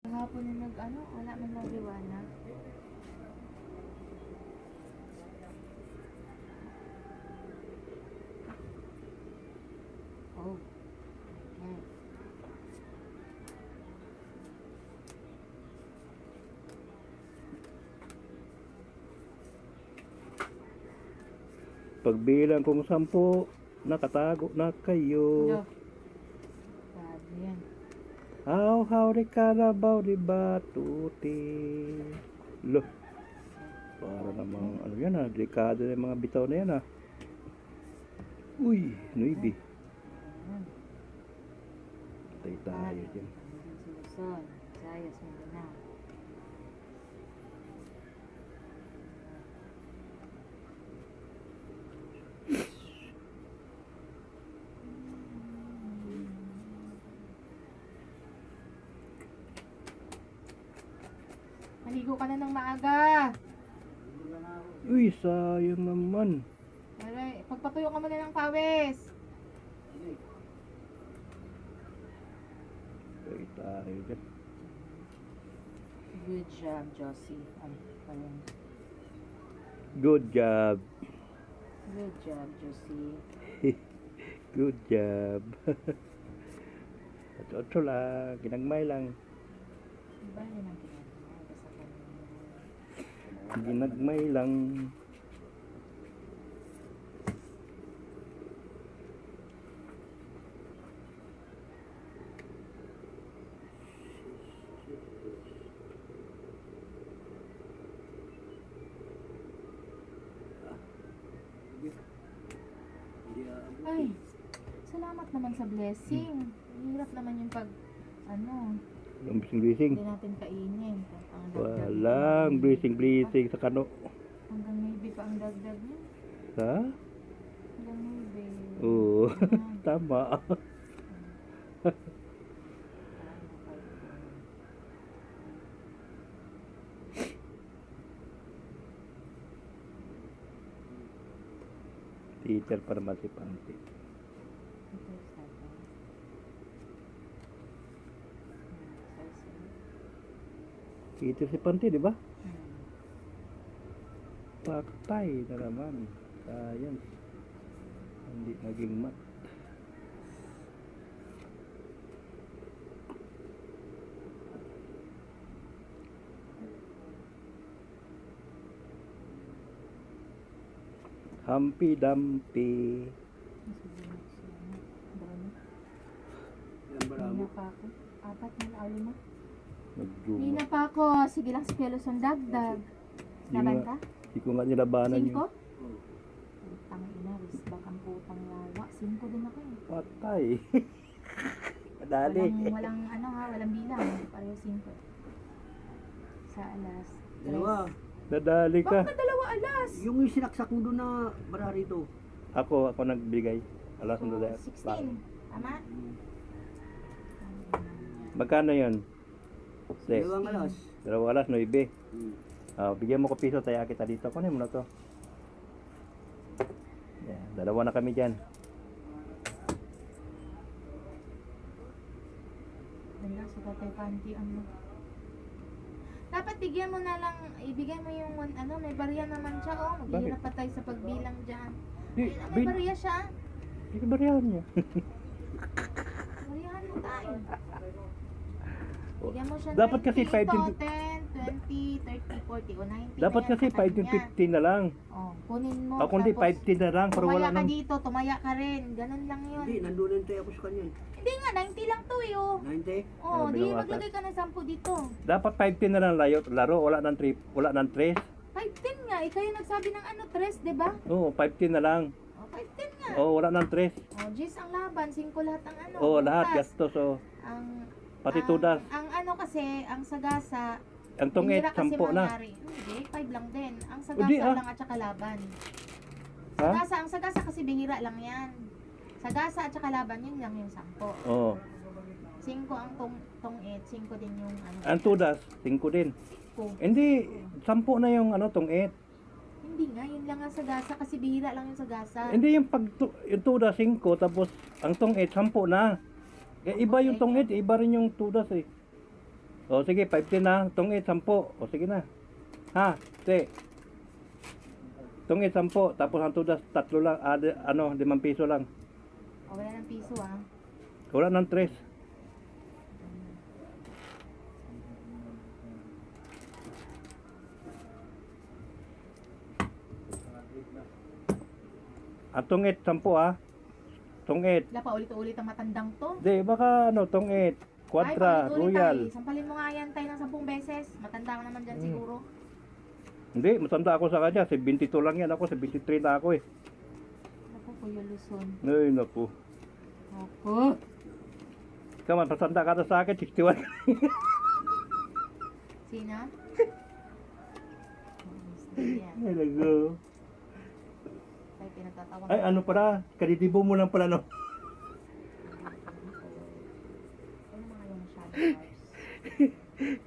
Hapon na wala man lang liwanag. Oh. Okay. Pagbilang kong 10, nakatago na kayo. Grabe yan. How di Carabao di Batuti. Loh. Para namang ano yan delikado na yung mga bitaw na yan Uy, Nuibi. Patay tayo dyan. Luzon, Visayas, Mindanao. Maligo ka na ng maaga. Uy, sayang naman. Aray, pagpatuyo ka muna ng pawis. Patay tayo dyan. Good job, Josie. Ay, parang Good job. good job, Josie. Good job. Ito lang, ginagmay lang. Iba yun ang ginagawa. Basta kanina. Ginagmay lang. Ay, salamat naman sa blessing. Hirap naman yung Ang bising-bising. hindi natin kainin. Ang dagdag. Walang blessing sa kano. Hanggang maybe pa ang dagdag niya. Ha? Hanggang maybe. Oo. Ayan. Tama. Teacher pa naman si Panti. Ito, sabi. Teacher si Panti, di ba? Hmm. Patay na naman. Science. Hindi naging mat. Humpy Dumpy. Hindi na pa ako. 4 na lima. Nagduma. Hindi na pa ako. Sige lang si Pelos ang dagdag. Laban ka? Hindi ko nga nilabanan 5? yung Putang ina, risbak ang putang lawa. 5 din ako eh. patay. Madali. Walang walang bilang. Pareho 5. Sa alas. Dalawa. Nadali ka. Bakit na 2 alas? Yung sinaksak mo doon na bara rito. Ako nagbigay. Alas So, na dahil. 16. Tama? Magkano yun? Six. Dalawang alas. 2 alas, 9. Hmm. Bigyan mo ko piso, tayo kita dito. Kunin mo na to. Yeah, 2 na kami dyan. Wala, sa tatay panty dapat bigyan mo na lang, ibigay mo yung may barya naman siya, maghihirap pa tayo sa pagbilang dyan. Di, Ayun, may barya siya. Di bariyahan niya. Baryahan mo tayo. Bigyan mo siya Dapat kasi 5 5 10, 20, 30, 40, o 90 Dapat na yan kasi sa kanya. 5 na lang. Kunin mo. Ako hindi, tapos 5 na lang. Pero wala tumaya ka nang... dito, tumaya ka rin. Ganun lang yun. Hindi, nandun tayo ako sa kanya. Hindi nga, 90 lang to eh, 90? di binawasan. maglagay ka ng 10 dito. Dapat 5 na lang laro. Wala nang 3. Wala nang 3. 5-10 nga, ikaw yung nagsabi ng 3, di ba? Oo, 5 na lang. 5-10 nga. Oo, wala nang 3. Gis ang laban, 5 lahat ang Oo, lahat butas. gastos. Oo. Ang Pati ang- tudas. Ang kasi, ang sagasa, Ang tungit, bihira kasi 10 na. mangyari. Hindi, 5 lang din. Ang Hindi, sagasa ah. lang at saka laban. Ha? Ang sagasa kasi bihira lang yan. Sagasa at saka laban, yun lang yung 10. Oo. 5 ang tungit, 5 din yung Ang tudas, 5 din. ko. Hindi, 10 na yung tungit. Hindi nga, yun lang ang sagasa kasi bihira lang yung sagasa. Hindi yung yung tudas 5 tapos ang tungit 10 na. Iba yung tungit, iba rin yung tudas eh. O sige, 510 na. Tungit, 10. O sige na. Ha, te. Tungit, 10. Tapos ang tudas, 3 lang. 5 piso lang. O, wala ng piso ah. Wala ng 3. Ang tungit, 10 ah. Tungit. Wala pa ulit-ulit ang matandang to. Di, baka tungit. Quadra, Ay, paulit-ulit Royal. tayo. Sampalin mo nga yan tayo ng 10 beses. Matanda ka naman dyan siguro. Hindi, matanda ako sa kanya. 72 lang yan ako. 73 na ako eh. Naku, Kuya Luzon. Ay, naku. Naku. Ikaw man, matanda ka na sa akin. 61. Sino? Yan. Ay, naku. Tayo pinagtatawa. Ay, ano pala? Kadidibo mo lang pala, no? Ano mga yung shadow bars?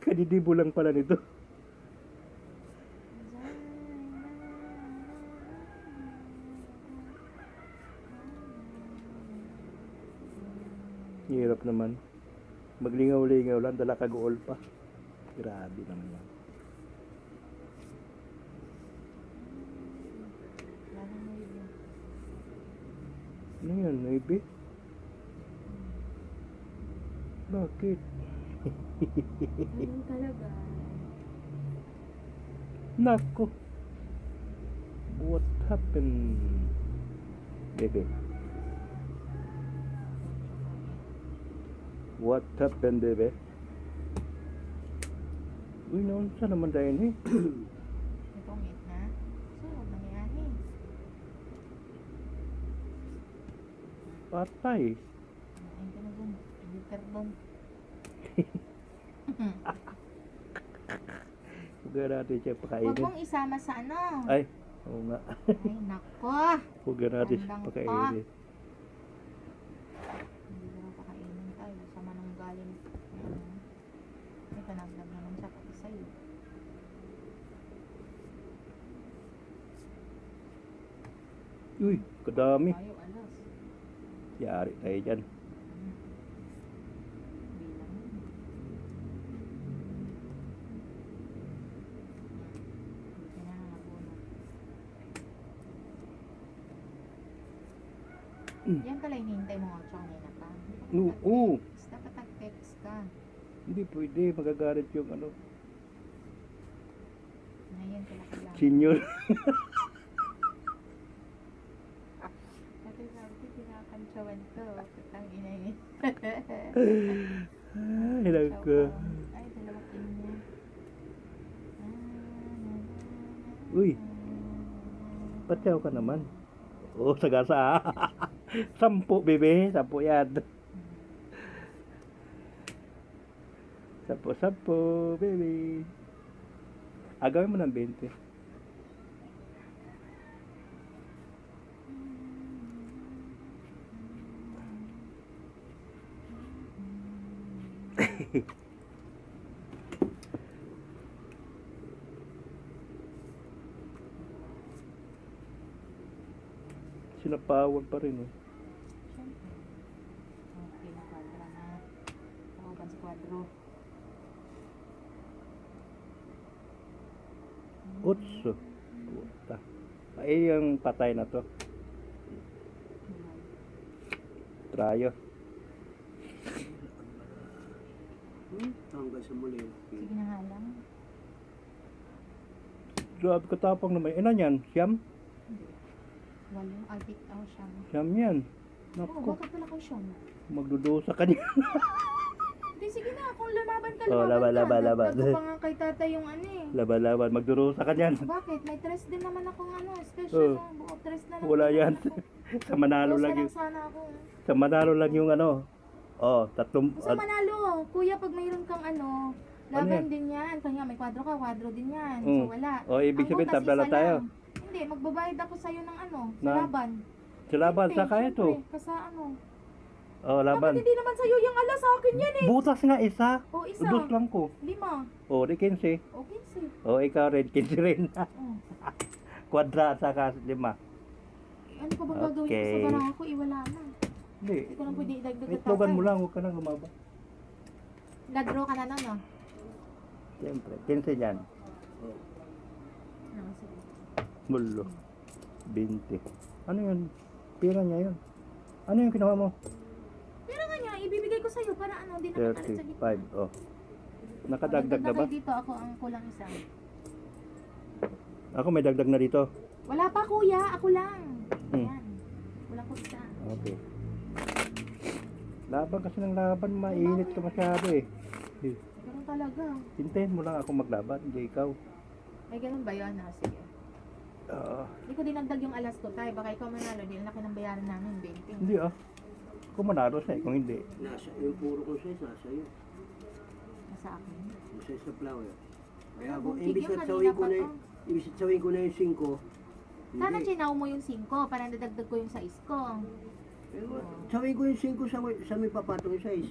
Kadidibo lang pala nito. Hirap naman. Maglingaw-lingaw lang, dala kag-uol pa. Grabe naman yan. Lalo mo yun. Ano yan, maybe? Bakit? Ganun talaga. Nako. What happened? Bebe. What happened, bebe? Uy, naon sa naman dahil eh. Itong it na. So, huwag nangyari. Patay. Ayun ka na dun. Liter doon. Huwag natin siya Huwag pakainin. mong isama sa ano. Ay, oo nga. Ay, nako. Huwag natin siya Tandang pakainin. Hindi naman pakainin tayo. Sama nang galing. May panagdag naman siya pati sa'yo. Uy, kadami. Tayo, alas. Yari tayo dyan. Bilang yun. Hindi ka na nabunot. Yan pala hinihintay mo 8 kanina pa. Oo. Dapat nag-text ka. Hindi pwede, magagalit yung ano, Ngayon pala kailangan. senior. Dati sabi ko, kinakantsawan to. Putang ina yun. Ay, naku. Ay, dalawang inya. Uy, patyaw ka naman. Oo, sagasa. 10, bebe. 10 yan. 10, baby. Agawin mo ng 20. Sinapawan pa rin eh. Siyempre. Okay, kwadra na. Tawagan si Kwadro. Utso. Puta. Ay, yung patay na to. Trayo. Hanggang sa muli. Sige na nga lang. Grabe katapang naman. Ilan yan? Siyam? Hindi. Walong albit ako siya. Siyam yan. Oo, Naku. bakit wala kayo siya? Magdudusa ka niya. Hindi, sige na. Kung lumaban ka, Oh, lumaban ka. laban. Dagdag ko pa nga kay tata yung ano eh. Laban-laban. Magdurusa ka niyan. Bakit? May tres din naman akong ano. Special Oh. na. Buo tres na lang. Wala din yan. naman ako. Sa Manalo Close lang na yung... sana ako. Sa Manalo lang yung ano. Oh, tatlong... Sa Manalo, kuya, pag mayroon kang ano, laban yan? din yan. Kanya may kwadro ka, kwadro din yan. Mm. So wala. Oh, ibig Ang sabihin, butas, tabla lang isa tayo. lang. Hindi, magbabayad ako sa'yo ng ano, sa Na? laban. Sa laban, Hindi, sa kaya to. syempre, Kasi ano. Oh, Bakit laban. hindi naman sa'yo yung ala sa akin yan eh? Butas nga isa. O isa. Dos lang ko. 5. Oh, di 15. O 15. Oh, ikaw rin. 15 rin. Oh. Kwadra at saka 5. Ano pa ba gagawin ko Okay. sa barako? Iwala na. Hindi. Hindi ko lang pwede idagdag Itlogan mo lang. Huwag ka nang lumaba. Nag-draw ka na nun, no? Siyempre, 15 dyan. Oh. No, sige. Mulo. 20. Ano yun? Pira niya yun. Ano yung kinuha mo? Pero nga niya, ibibigay ko sa'yo para ano, di na makalat sa gitna. 35. Oh. Nakadagdag na ba? Kayo dito, ako ang kulang isa. Ako may dagdag na dito. Wala pa kuya, ako lang. Hmm. Ayan. Kulang ko isa. Okay. Laban kasi ng laban, mainit ka masyado eh. Ganun talaga. Hintayin mo lang ako maglaban, hindi ikaw. Ay, ganun ba yun? Ah, sige. Hindi ko dinagdag yung alas ko, tay. Baka ikaw manalo, di laki ng bayaran namin, 20. Hindi ah. Kung manalo siya, kung hindi. Nasa, yung puro kong size, nasa iyo. Nasa akin. Yung size na flower. Kaya Wala, ako, buntig imbis yun, na kanina sawin ko pa na, to. imbis na sawin ko na yung 5. Sana chinaw mo yung 5 para nadagdag ko yung 6 ko. Sawin ko yung 5 sa may papatong yung size.